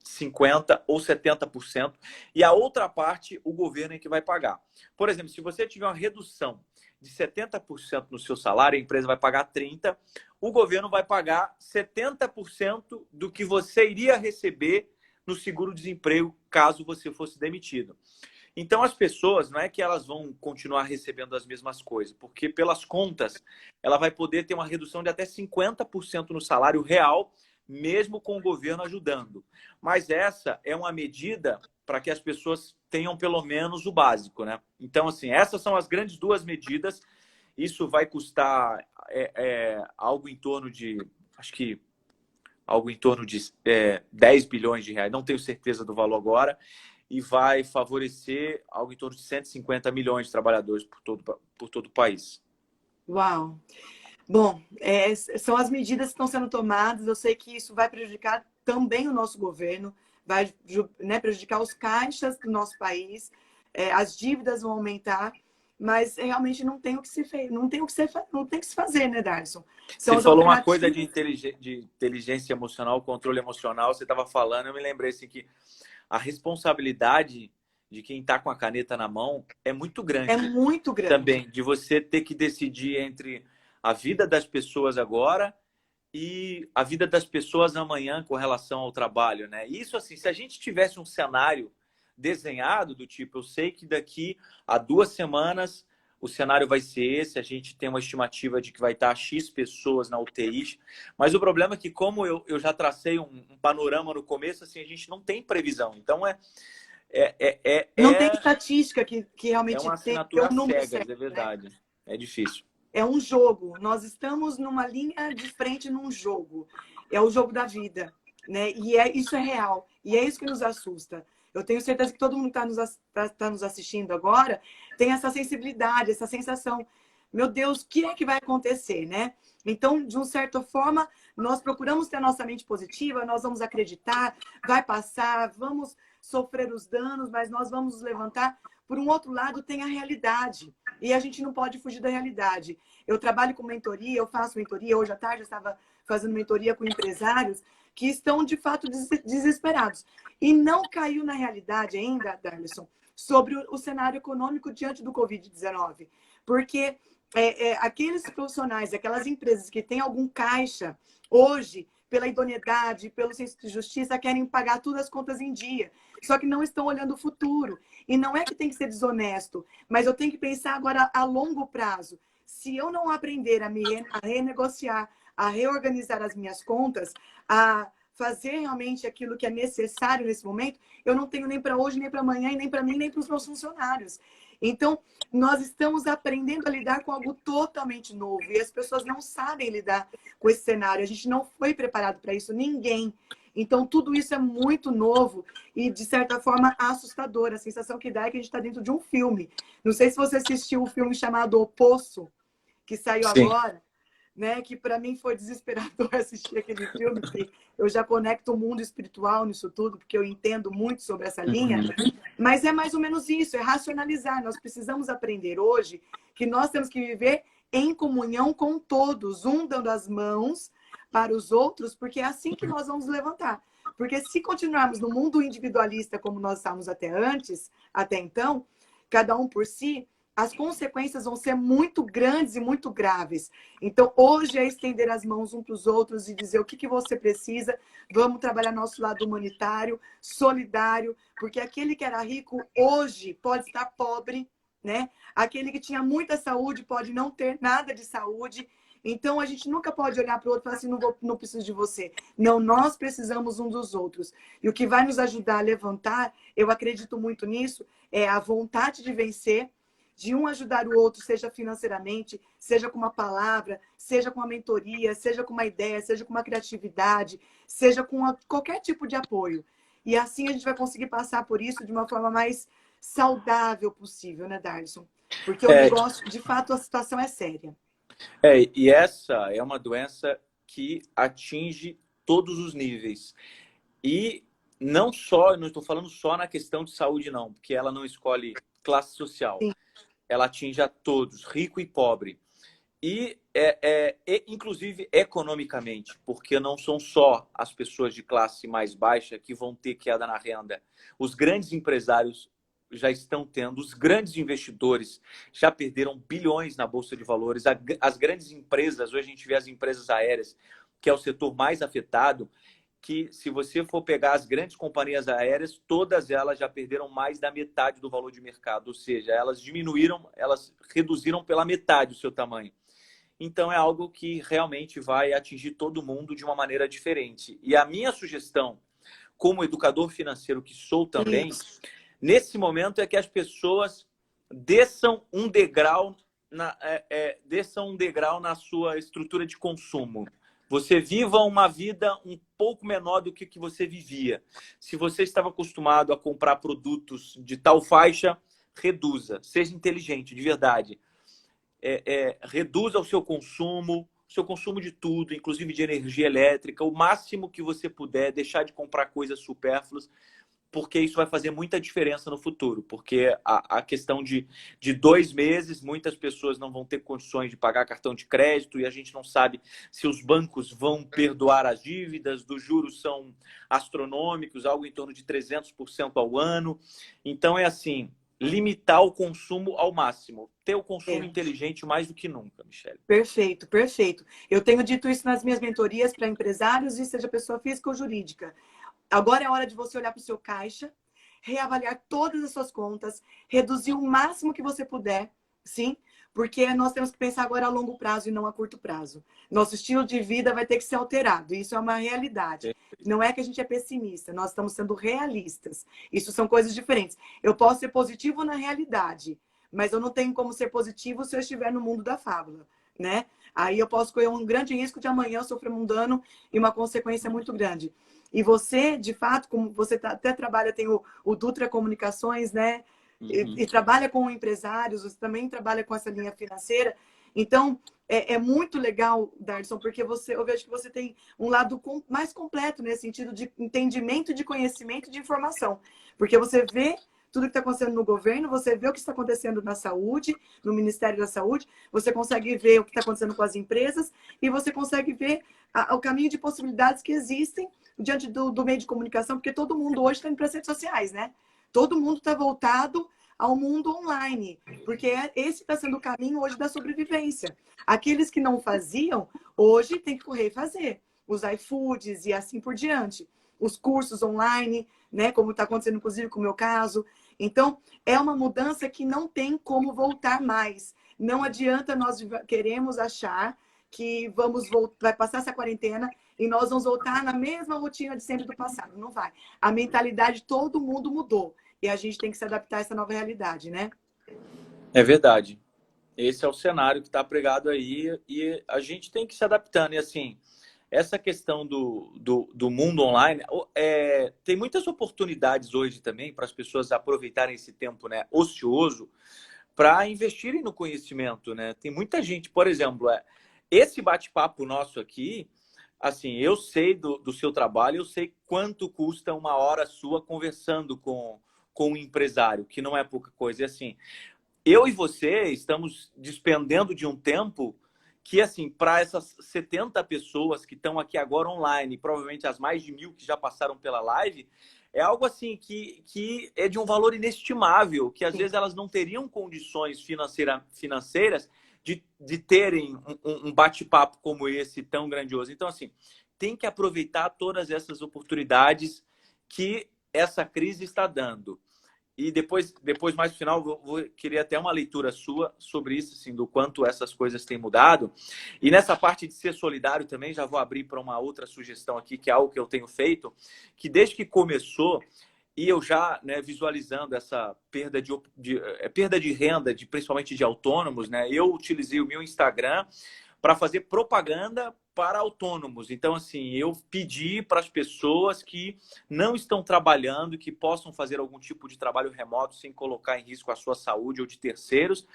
50% ou 70%, e a outra parte o governo é que vai pagar. Por exemplo, se você tiver uma redução de 70% no seu salário, a empresa vai pagar 30%, o governo vai pagar 70% do que você iria receber no seguro-desemprego caso você fosse demitido. Então, as pessoas, não é que elas vão continuar recebendo as mesmas coisas, porque pelas contas, ela vai poder ter uma redução de até 50% no salário real, mesmo com o governo ajudando. Mas essa é uma medida para que as pessoas tenham pelo menos o básico, né? Então, assim, essas são as grandes duas medidas Isso vai custar algo em torno de, acho que algo em torno de 10 bilhões de reais, não tenho certeza do valor agora, e vai favorecer algo em torno de 150 milhões de trabalhadores por todo o país. Uau! Bom, são as medidas que estão sendo tomadas. Eu sei que isso vai prejudicar também o nosso governo, vai, né, prejudicar os caixas do nosso país, as dívidas vão aumentar, mas realmente não tem o que se fazer, né, Darson? Você falou uma coisa de inteligência emocional, controle emocional, você estava falando, eu me lembrei assim que a responsabilidade de quem está com a caneta na mão é muito grande. É muito grande. Também, de você ter que decidir entre a vida das pessoas agora e a vida das pessoas amanhã com relação ao trabalho, né? Isso, assim, se a gente tivesse um cenário desenhado do tipo, eu sei que daqui a 2 semanas o cenário vai ser esse, a gente tem uma estimativa de que vai estar X pessoas na UTI, mas o problema é que, como eu já tracei um panorama no começo, assim, a gente não tem previsão. Então, não tem estatística que realmente é uma tem assinatura o número cegas, certo, é verdade. Né? É difícil. É um jogo. Nós estamos numa linha de frente num jogo. É o jogo da vida, né? E isso é real. E é isso que nos assusta. Eu tenho certeza que todo mundo que está nos assistindo agora tem essa sensibilidade, essa sensação. Meu Deus, o que é que vai acontecer, né? Então, de uma certa forma, nós procuramos ter a nossa mente positiva, nós vamos acreditar, vai passar, vamos sofrer os danos, mas nós vamos nos levantar. Por um outro lado, tem a realidade. E a gente não pode fugir da realidade. Eu trabalho com mentoria, eu faço mentoria. Hoje à tarde eu estava fazendo mentoria com empresários que estão, de fato, desesperados. E não caiu na realidade ainda, Darlison, sobre o cenário econômico diante do Covid-19. Porque aqueles profissionais, aquelas empresas que têm algum caixa, hoje, pela idoneidade, pelo senso de justiça, querem pagar todas as contas em dia. Só que não estão olhando o futuro. E não é que tem que ser desonesto, mas eu tenho que pensar agora a longo prazo. Se eu não aprender a renegociar, a reorganizar as minhas contas, a fazer realmente aquilo que é necessário nesse momento, eu não tenho nem para hoje, nem para amanhã, e nem para mim, nem para os meus funcionários. Então, nós estamos aprendendo a lidar com algo totalmente novo. E as pessoas não sabem lidar com esse cenário. A gente não foi preparado para isso, ninguém. Então, tudo isso é muito novo e, de certa forma, assustador. A sensação que dá é que a gente está dentro de um filme. Não sei se você assistiu um filme chamado O Poço, que saiu Sim. agora, né? Que para mim foi desesperador assistir aquele filme, porque eu já conecto o mundo espiritual nisso tudo, porque eu entendo muito sobre essa linha. Mas é mais ou menos isso, é racionalizar. Nós precisamos aprender hoje que nós temos que viver em comunhão com todos, um dando as mãos para os outros, porque é assim que nós vamos levantar. Porque se continuarmos no mundo individualista como nós estávamos até então, cada um por si, as consequências vão ser muito grandes e muito graves. Então, hoje é estender as mãos uns para os outros e dizer o que você precisa. Vamos trabalhar nosso lado humanitário, solidário, porque aquele que era rico hoje pode estar pobre, né? Aquele que tinha muita saúde pode não ter nada de saúde. Então, a gente nunca pode olhar para o outro e falar assim, não preciso de você. Não, nós precisamos um dos outros. E o que vai nos ajudar a levantar, eu acredito muito nisso, é a vontade de vencer, de um ajudar o outro, seja financeiramente, seja com uma palavra, seja com uma mentoria, seja com uma ideia, seja com uma criatividade, seja com qualquer tipo de apoio. E assim a gente vai conseguir passar por isso de uma forma mais saudável possível, né, Darlison? Porque o negócio, de fato, a situação é séria. E essa é uma doença que atinge todos os níveis. E não estou falando só na questão de saúde, não, porque ela não escolhe classe social. Sim. Ela atinge a todos, rico e pobre. E, inclusive, economicamente, porque não são só as pessoas de classe mais baixa que vão ter queda na renda. Os grandes empresários já estão tendo, os grandes investidores já perderam bilhões na Bolsa de Valores. As grandes empresas, hoje a gente vê as empresas aéreas, que é o setor mais afetado, que se você for pegar as grandes companhias aéreas, todas elas já perderam mais da metade do valor de mercado, ou seja, elas reduziram pela metade o seu tamanho. Então é algo que realmente vai atingir todo mundo de uma maneira diferente. E a minha sugestão, como educador financeiro que sou também, nesse momento é que as pessoas desçam um degrau desça um degrau na sua estrutura de consumo. Você viva uma vida um pouco menor do que você vivia. Se você estava acostumado a comprar produtos de tal faixa, reduza. Seja inteligente, de verdade. Reduza o seu consumo de tudo, inclusive de energia elétrica, o máximo que você puder, deixar de comprar coisas supérfluas, porque isso vai fazer muita diferença no futuro. Porque a questão de 2 meses, muitas pessoas não vão ter condições de pagar cartão de crédito e a gente não sabe se os bancos vão perdoar as dívidas, os juros são astronômicos, algo em torno de 300% ao ano. Então, é assim, limitar o consumo ao máximo. Ter o consumo inteligente mais do que nunca, Michele. Perfeito, perfeito. Eu tenho dito isso nas minhas mentorias para empresários, e seja pessoa física ou jurídica. Agora é hora de você olhar para o seu caixa, reavaliar todas as suas contas, reduzir o máximo que você puder, sim? Porque nós temos que pensar agora a longo prazo e não a curto prazo. Nosso estilo de vida vai ter que ser alterado. Isso é uma realidade. Não é que a gente é pessimista, nós estamos sendo realistas. Isso são coisas diferentes. Eu posso ser positivo na realidade, mas eu não tenho como ser positivo se eu estiver no mundo da fábula, né? Aí eu posso correr um grande risco de amanhã eu sofrer um dano e uma consequência muito grande. E você, de fato, como você até trabalha, tem o Dutra Comunicações, né? E trabalha com empresários, você também trabalha com essa linha financeira. Então, é muito legal, Darson, porque eu vejo que você tem um lado mais completo nesse sentido de entendimento, de conhecimento, de informação. Porque você vê tudo que está acontecendo no governo, você vê o que está acontecendo na saúde, no Ministério da Saúde, você consegue ver o que está acontecendo com as empresas e você consegue ver o caminho de possibilidades que existem diante do meio de comunicação, porque todo mundo hoje está indo para as redes sociais, né? Todo mundo está voltado ao mundo online, porque esse está sendo o caminho hoje da sobrevivência. Aqueles que não faziam, hoje tem que correr e fazer. Os iFoods e assim por diante. Os cursos online, né? Como está acontecendo, inclusive, com o meu caso. Então, é uma mudança que não tem como voltar mais. Não adianta nós queremos achar que vai passar essa quarentena e nós vamos voltar na mesma rotina de sempre do passado. Não vai. A mentalidade de todo mundo mudou. E a gente tem que se adaptar a essa nova realidade, né? É verdade. Esse é o cenário que está pregado aí e a gente tem que se adaptando. E assim, essa questão do mundo online, tem muitas oportunidades hoje também para as pessoas aproveitarem esse tempo, né, ocioso para investirem no conhecimento, né? Tem muita gente, por exemplo, esse bate-papo nosso aqui, assim, eu sei do seu trabalho, eu sei quanto custa uma hora sua conversando com um empresário, que não é pouca coisa. E assim, eu e você estamos despendendo de um tempo que, assim, para essas 70 pessoas que estão aqui agora online, provavelmente as mais de 1.000 que já passaram pela live, é algo assim que é de um valor inestimável, que às vezes elas não teriam condições financeiras de terem um bate-papo como esse tão grandioso. Então, assim, tem que aproveitar todas essas oportunidades que essa crise está dando. E depois mais no final, queria até uma leitura sua sobre isso, assim, do quanto essas coisas têm mudado. E nessa parte de ser solidário também, já vou abrir para uma outra sugestão aqui, que é algo que eu tenho feito, que desde que começou, e eu já, né, visualizando essa perda de renda, principalmente de autônomos, né, eu utilizei o meu Instagram para fazer propaganda para autônomos. Então, assim, eu pedi para as pessoas que não estão trabalhando, que possam fazer algum tipo de trabalho remoto sem colocar em risco a sua saúde ou de terceiros,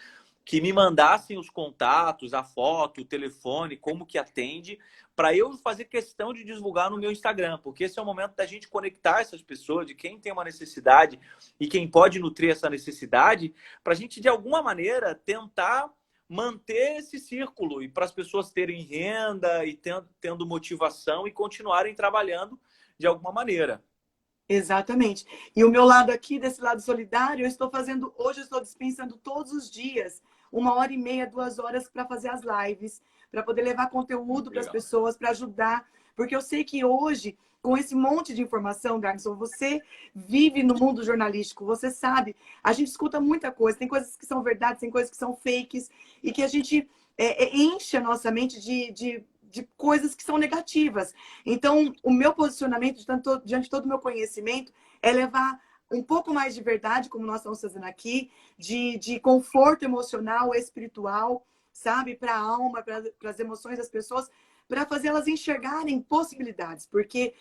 que me mandassem os contatos, a foto, o telefone, como que atende, para eu fazer questão de divulgar no meu Instagram, porque esse é o momento da gente conectar essas pessoas, de quem tem uma necessidade e quem pode nutrir essa necessidade, para a gente, de alguma maneira, tentar manter esse círculo e para as pessoas terem renda e tendo motivação e continuarem trabalhando de alguma maneira. Exatamente. E o meu lado aqui, desse lado solidário, hoje eu estou dispensando todos os dias 1h30, 2 horas para fazer as lives, para poder levar conteúdo para as pessoas, para ajudar, porque eu sei que hoje, com esse monte de informação, Darson, você vive no mundo jornalístico, você sabe, a gente escuta muita coisa, tem coisas que são verdades, tem coisas que são fakes, e que a gente enche a nossa mente de coisas que são negativas. Então, o meu posicionamento, diante de todo o meu conhecimento, é levar um pouco mais de verdade, como nós estamos fazendo aqui, de conforto emocional, espiritual, sabe? Para a alma, para as emoções das pessoas, para fazer elas enxergarem possibilidades. Porque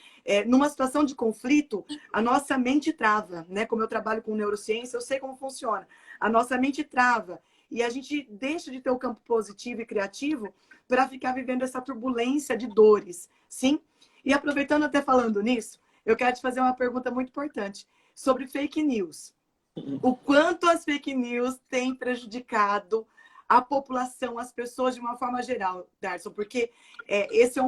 numa situação de conflito, a nossa mente trava, né? Como eu trabalho com neurociência, eu sei como funciona. A nossa mente trava. E a gente deixa de ter o campo positivo e criativo para ficar vivendo essa turbulência de dores, sim? E aproveitando até falando nisso, eu quero te fazer uma pergunta muito importante sobre fake news. O quanto as fake news têm prejudicado a população, as pessoas de uma forma geral, Darson, porque esse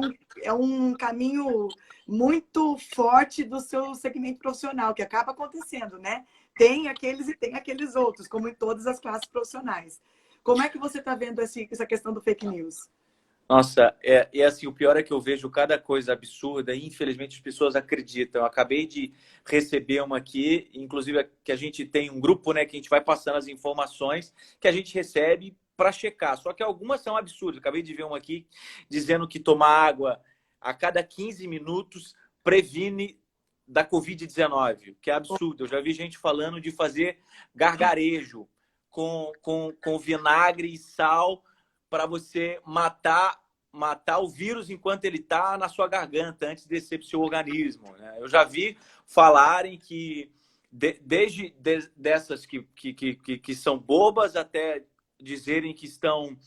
é um caminho muito forte do seu segmento profissional, que acaba acontecendo, né? Tem aqueles e tem aqueles outros, como em todas as classes profissionais. Como é que você está vendo essa questão do fake news? Nossa, assim, o pior é que eu vejo cada coisa absurda e infelizmente as pessoas acreditam. Eu acabei de receber uma aqui, inclusive que a gente tem um grupo, né, que a gente vai passando as informações que a gente recebe para checar. Só que algumas são absurdas. Acabei de ver uma aqui dizendo que tomar água a cada 15 minutos previne da Covid-19, que é absurdo. Eu já vi gente falando de fazer gargarejo com vinagre e sal para você matar o vírus enquanto ele está na sua garganta, antes de descer para o seu organismo. Né? Eu já vi falarem que, desde dessas que são bobas, até dizerem que estão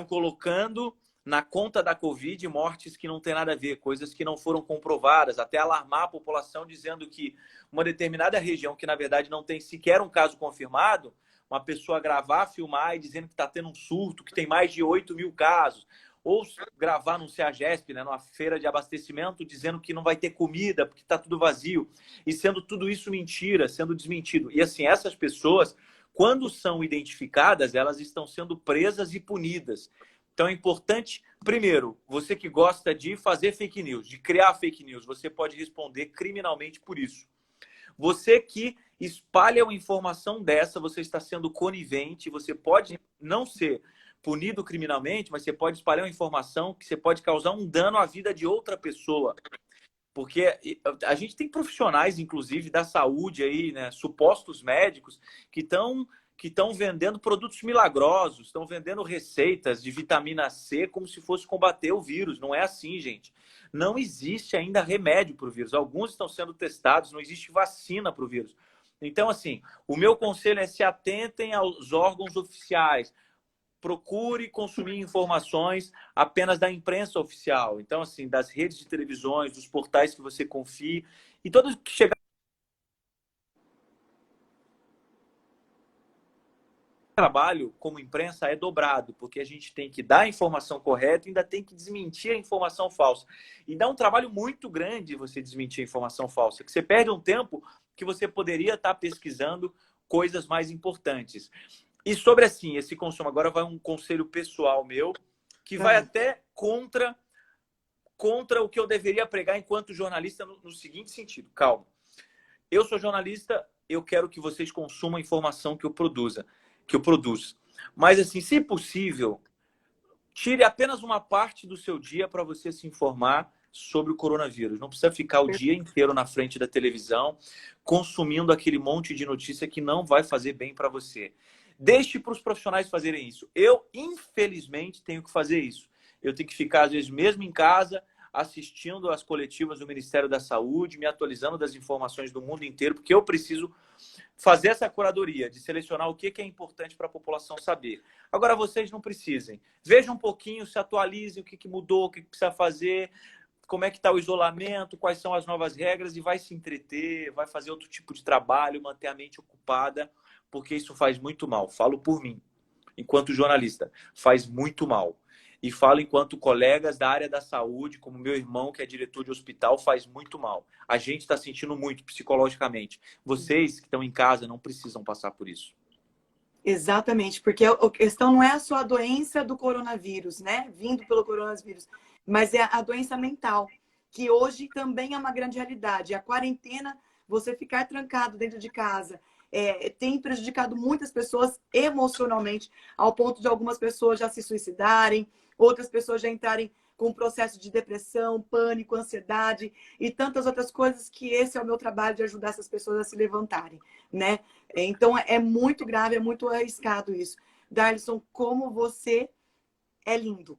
colocando na conta da Covid mortes que não tem nada a ver, coisas que não foram comprovadas, até alarmar a população dizendo que uma determinada região, que na verdade não tem sequer um caso confirmado, uma pessoa gravar, filmar e dizendo que está tendo um surto, que tem mais de 8 mil casos. Ou gravar num CEAGESP, né, numa feira de abastecimento, dizendo que não vai ter comida, porque está tudo vazio. E sendo tudo isso mentira, sendo desmentido. E assim, essas pessoas, quando são identificadas, elas estão sendo presas e punidas. Então é importante, primeiro, você que gosta de fazer fake news, de criar fake news, você pode responder criminalmente por isso. Você que espalha uma informação dessa, você está sendo conivente, você pode não ser punido criminalmente, mas você pode espalhar uma informação que você pode causar um dano à vida de outra pessoa. Porque a gente tem profissionais, inclusive, da saúde aí, né, supostos médicos, que estão vendendo produtos milagrosos, estão vendendo receitas de vitamina C como se fosse combater o vírus. Não é assim, gente. Não existe ainda remédio para o vírus. Alguns estão sendo testados, não existe vacina para o vírus. Então, assim, o meu conselho é se atentem aos órgãos oficiais. Procure consumir informações apenas da imprensa oficial. Então, assim, das redes de televisões, dos portais que você confie. E todos que chegar trabalho como imprensa é dobrado, porque a gente tem que dar a informação correta e ainda tem que desmentir a informação falsa. E dá um trabalho muito grande você desmentir a informação falsa, que você perde um tempo que você poderia estar pesquisando coisas mais importantes. E sobre, assim, esse consumo, agora vai um conselho pessoal meu, que vai até contra o que eu deveria pregar enquanto jornalista no seguinte sentido. Calma. Eu sou jornalista, eu quero que vocês consumam a informação que eu produzo. Mas, assim, se possível, tire apenas uma parte do seu dia para você se informar sobre o coronavírus. Não precisa ficar o dia inteiro na frente da televisão consumindo aquele monte de notícia que não vai fazer bem para você. Deixe para os profissionais fazerem isso. Eu, infelizmente, tenho que fazer isso. Eu tenho que ficar, às vezes, mesmo em casa, assistindo às coletivas do Ministério da Saúde, me atualizando das informações do mundo inteiro, porque eu preciso fazer essa curadoria, de selecionar o que é importante para a população saber. Agora, vocês não precisem. Vejam um pouquinho, se atualizem, o que mudou, o que precisa fazer, como é que está o isolamento, quais são as novas regras, e vai se entreter, vai fazer outro tipo de trabalho, manter a mente ocupada, porque isso faz muito mal. Falo por mim, enquanto jornalista, faz muito mal. E falo enquanto colegas da área da saúde, como meu irmão, que é diretor de hospital, faz muito mal. A gente está sentindo muito psicologicamente. Vocês que estão em casa não precisam passar por isso. Exatamente, porque a questão não é só a doença do coronavírus, né? Vindo pelo coronavírus, mas é a doença mental, que hoje também é uma grande realidade. A quarentena, você ficar trancado dentro de casa, tem prejudicado muitas pessoas emocionalmente, ao ponto de algumas pessoas já se suicidarem, outras pessoas já entrarem com o processo de depressão, pânico, ansiedade e tantas outras coisas, que esse é o meu trabalho, de ajudar essas pessoas a se levantarem, né? Então é muito grave, é muito arriscado isso. Darlison, como você é lindo.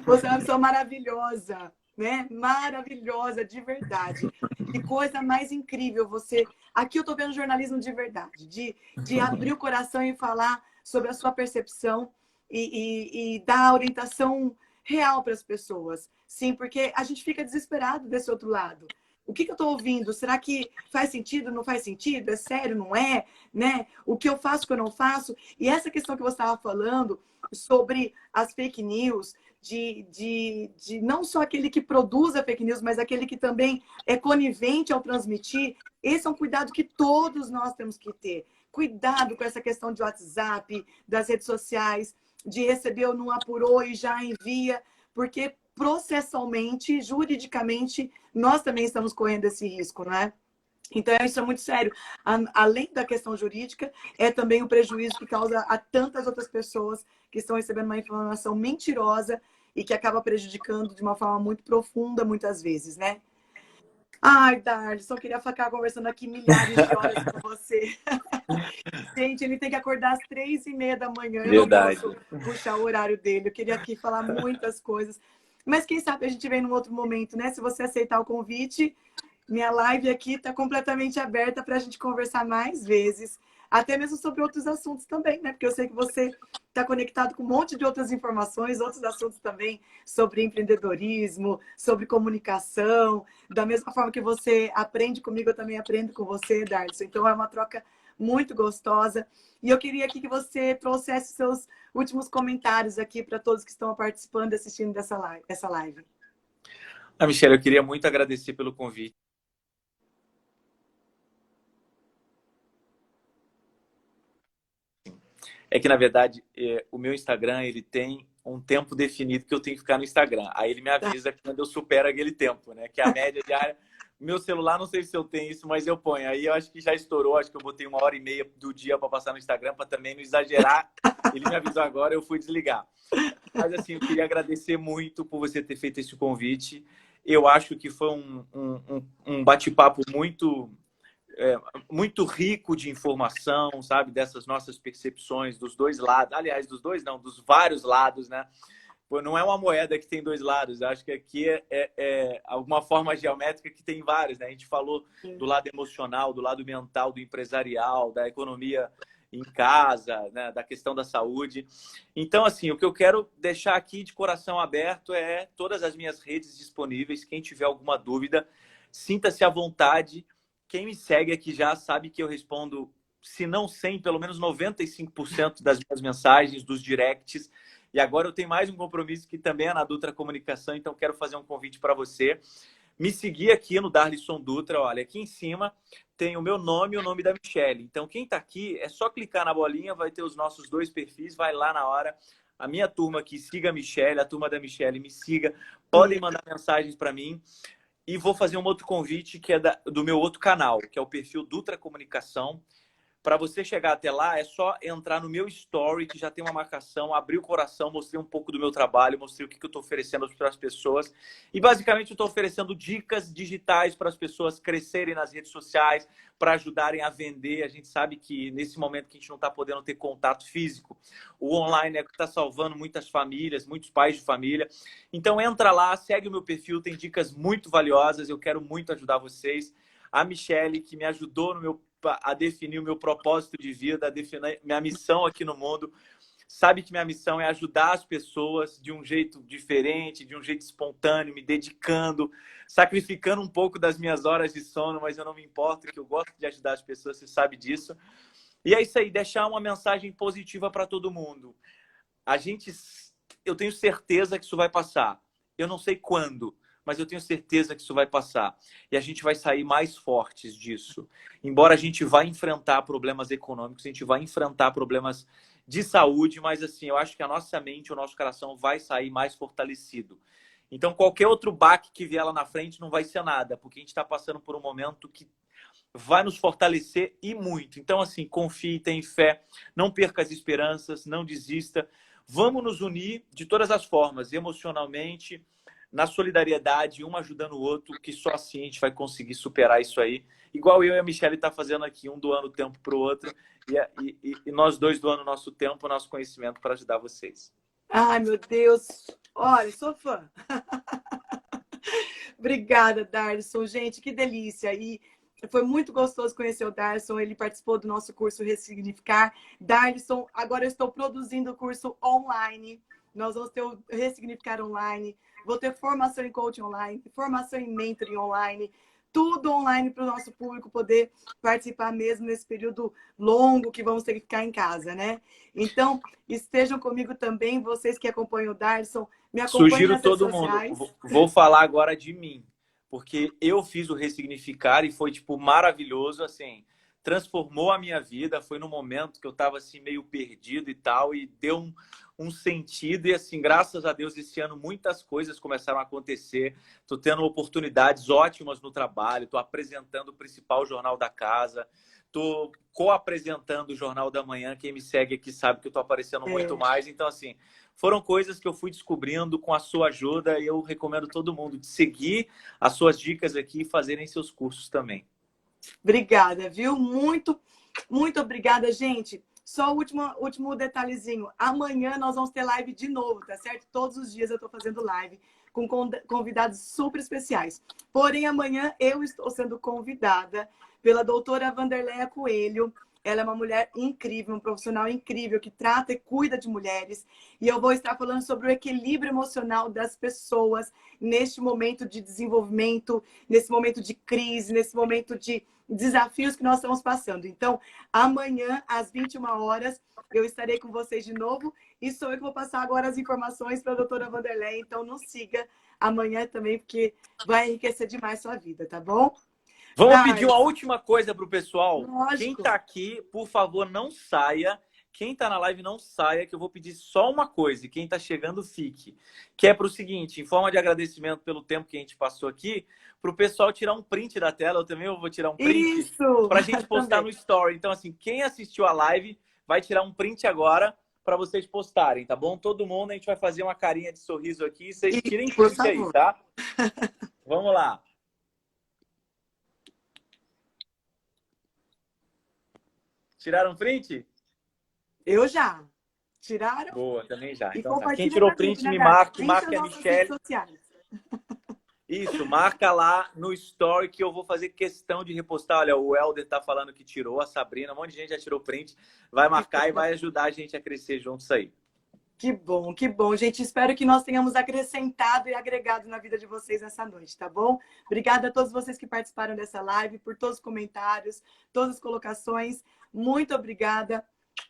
Você é uma pessoa maravilhosa, né? Maravilhosa, de verdade. Que coisa mais incrível você... Aqui eu tô vendo jornalismo de verdade, de abrir o coração e falar sobre a sua percepção e dar orientação real para as pessoas. Sim, porque a gente fica desesperado desse outro lado. O que eu estou ouvindo? Será que faz sentido? Não faz sentido? É sério? Não é? Né? O que eu faço, o que eu não faço? E essa questão que você estava falando sobre as fake news, de não só aquele que produz a fake news, mas aquele que também é conivente ao transmitir, esse é um cuidado que todos nós temos que ter. Cuidado com essa questão de WhatsApp, das redes sociais, de receber ou não apurou e já envia, porque processalmente, juridicamente, nós também estamos correndo esse risco, não é? Então, isso é muito sério. Além da questão jurídica, é também o prejuízo que causa a tantas outras pessoas que estão recebendo uma informação mentirosa e que acaba prejudicando de uma forma muito profunda, muitas vezes, né? Ai, Darly, só queria ficar conversando aqui milhares de horas com você. Gente, ele tem que acordar às 3h30 da manhã. Eu não Verdade. posso puxar o horário dele. Eu queria aqui falar muitas coisas. Mas quem sabe a gente vem num outro momento, né? Se você aceitar o convite, minha live aqui está completamente aberta para a gente conversar mais vezes. Até mesmo sobre outros assuntos também, né? Porque eu sei que você está conectado com um monte de outras informações, outros assuntos também, sobre empreendedorismo, sobre comunicação. Da mesma forma que você aprende comigo, eu também aprendo com você, Darlison. Então, é uma troca muito gostosa. E eu queria aqui que você trouxesse seus últimos comentários aqui para todos que estão participando e assistindo essa live. Michelle, eu queria muito agradecer pelo convite. É que, na verdade, o meu Instagram, ele tem um tempo definido que eu tenho que ficar no Instagram. Aí ele me avisa quando eu supero aquele tempo, né? Que é a média diária. Meu celular, não sei se eu tenho isso, mas eu ponho. Aí eu acho que já estourou, acho que eu botei 1h30 do dia para passar no Instagram, para também não exagerar. Ele me avisou agora, eu fui desligar. Mas, assim, eu queria agradecer muito por você ter feito esse convite. Eu acho que foi um bate-papo muito rico de informação, sabe? Dessas nossas percepções dos dois lados. Aliás, dos dois não, dos vários lados, né? Pô, não é uma moeda que tem dois lados. Eu acho que aqui é alguma forma geométrica que tem vários, né? A gente falou do lado emocional, do lado mental, do empresarial, da economia em casa, né? Da questão da saúde. Então, assim, o que eu quero deixar aqui de coração aberto é todas as minhas redes disponíveis. Quem tiver alguma dúvida, sinta-se à vontade. Quem me segue aqui já sabe que eu respondo, se não 100, pelo menos 95% das minhas mensagens, dos directs. E agora eu tenho mais um compromisso que também é na Dutra Comunicação, então quero fazer um convite para você. Me seguir aqui no Darlison Dutra, olha, aqui em cima tem o meu nome e o nome da Michelle. Então quem está aqui, é só clicar na bolinha, vai ter os nossos dois perfis, vai lá na hora. A minha turma aqui, siga a Michelle, a turma da Michelle, me siga. Podem mandar mensagens para mim. E vou fazer um outro convite que é do meu outro canal, que é o perfil Dutra Comunicação. Para você chegar até lá, é só entrar no meu story, que já tem uma marcação, abrir o coração, mostrei um pouco do meu trabalho, mostrei o que eu estou oferecendo para as pessoas. E, basicamente, eu estou oferecendo dicas digitais para as pessoas crescerem nas redes sociais, para ajudarem a vender. A gente sabe que, nesse momento que a gente não está podendo ter contato físico, o online é o que está salvando muitas famílias, muitos pais de família. Então, entra lá, segue o meu perfil, tem dicas muito valiosas. Eu quero muito ajudar vocês. A Michelle, que me ajudou a definir o meu propósito de vida, a definir minha missão aqui no mundo. Sabe que minha missão é ajudar as pessoas de um jeito diferente, de um jeito espontâneo, me dedicando, sacrificando um pouco das minhas horas de sono, mas eu não me importo, que eu gosto de ajudar as pessoas, você sabe disso. E é isso aí, deixar uma mensagem positiva para todo mundo. Eu tenho certeza que isso vai passar. Eu não sei quando, mas eu tenho certeza que isso vai passar. E a gente vai sair mais fortes disso. Embora a gente vá enfrentar problemas econômicos, a gente vai enfrentar problemas de saúde, mas assim, eu acho que a nossa mente, o nosso coração vai sair mais fortalecido. Então, qualquer outro baque que vier lá na frente não vai ser nada, porque a gente está passando por um momento que vai nos fortalecer e muito. Então, assim, confie, tenha fé, não perca as esperanças, não desista. Vamos nos unir de todas as formas, emocionalmente, na solidariedade, um ajudando o outro, que só assim a gente vai conseguir superar isso aí. Igual eu e a Michelle tá fazendo aqui, um doando tempo para o outro, e nós dois doando nosso tempo, nosso conhecimento para ajudar vocês. Ai, meu Deus. Olha, sou fã. Obrigada, Darlison. Gente, que delícia. E foi muito gostoso conhecer o Darlison. Ele participou do nosso curso Ressignificar. Darlison, agora eu estou produzindo o curso online. Nós vamos ter o Ressignificar online. Vou ter formação em coaching online, formação em mentoring online. Tudo online para o nosso público poder participar mesmo nesse período longo que vamos ter que ficar em casa, né? Então, estejam comigo também, vocês que acompanham o Darlison, me acompanhem Sugiro nas redes todo mundo. sociais. Vou falar agora de mim, porque eu fiz o Ressignificar e foi tipo maravilhoso, assim, transformou a minha vida. Foi no momento que eu estava assim meio perdido e tal, e deu um sentido. E assim, graças a Deus, esse ano muitas coisas começaram a acontecer. Tô tendo oportunidades ótimas no trabalho, tô apresentando o principal jornal da casa. Tô co-apresentando o Jornal da Manhã. Quem me segue aqui sabe que eu tô aparecendo muito mais. Então, assim, foram coisas que eu fui descobrindo com a sua ajuda, e eu recomendo todo mundo de seguir as suas dicas aqui e fazerem seus cursos também. Obrigada, viu? Muito, muito obrigada, gente. Só o último detalhezinho. Amanhã nós vamos ter live de novo, tá certo? Todos os dias eu tô fazendo live com convidados super especiais. Porém, amanhã eu estou sendo convidada pela doutora Vanderleia Coelho. Ela é uma mulher incrível, um profissional incrível que trata e cuida de mulheres. E eu vou estar falando sobre o equilíbrio emocional das pessoas neste momento de desenvolvimento, nesse momento de crise, nesse momento de desafios que nós estamos passando. Então, amanhã, às 21 horas, eu estarei com vocês de novo. E sou eu que vou passar agora as informações para a doutora Vanderleia. Então, nos siga amanhã também, porque vai enriquecer demais sua vida, tá bom? Vamos pedir uma última coisa para o pessoal. Lógico. Quem está aqui, por favor, não saia. Quem está na live, não saia, que eu vou pedir só uma coisa. E quem está chegando, fique. Que é para o seguinte, em forma de agradecimento pelo tempo que a gente passou aqui, para o pessoal tirar um print da tela. Eu também vou tirar um print para a gente postar no Story. Então, assim, quem assistiu a live vai tirar um print agora para vocês postarem, tá bom? Todo mundo, a gente vai fazer uma carinha de sorriso aqui. Vocês tirem print aí, tá? Vamos lá. Tiraram print? Eu já. Tiraram? Boa, também já. E então, tá. Quem tirou print, me marque a Michelle. Isso, marca lá no story que eu vou fazer questão de repostar. Olha, o Helder tá falando que tirou, a Sabrina, um monte de gente já tirou print. Vai marcar e vai ajudar a gente a crescer juntos aí. Que bom, que bom. Gente, espero que nós tenhamos acrescentado e agregado na vida de vocês nessa noite, tá bom? Obrigada a todos vocês que participaram dessa live, por todos os comentários, todas as colocações. Muito obrigada.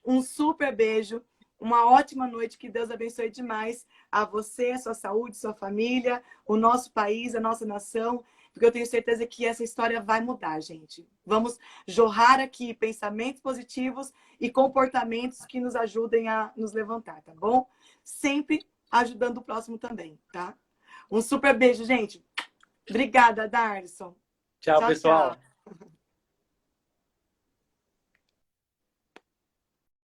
Um super beijo. Uma ótima noite. Que Deus abençoe demais a você, a sua saúde, sua família, o nosso país, a nossa nação. Porque eu tenho certeza que essa história vai mudar, gente. Vamos jorrar aqui pensamentos positivos e comportamentos que nos ajudem a nos levantar, tá bom? Sempre ajudando o próximo também, tá? Um super beijo, gente. Obrigada, Darlison. Tchau, pessoal. Tchau.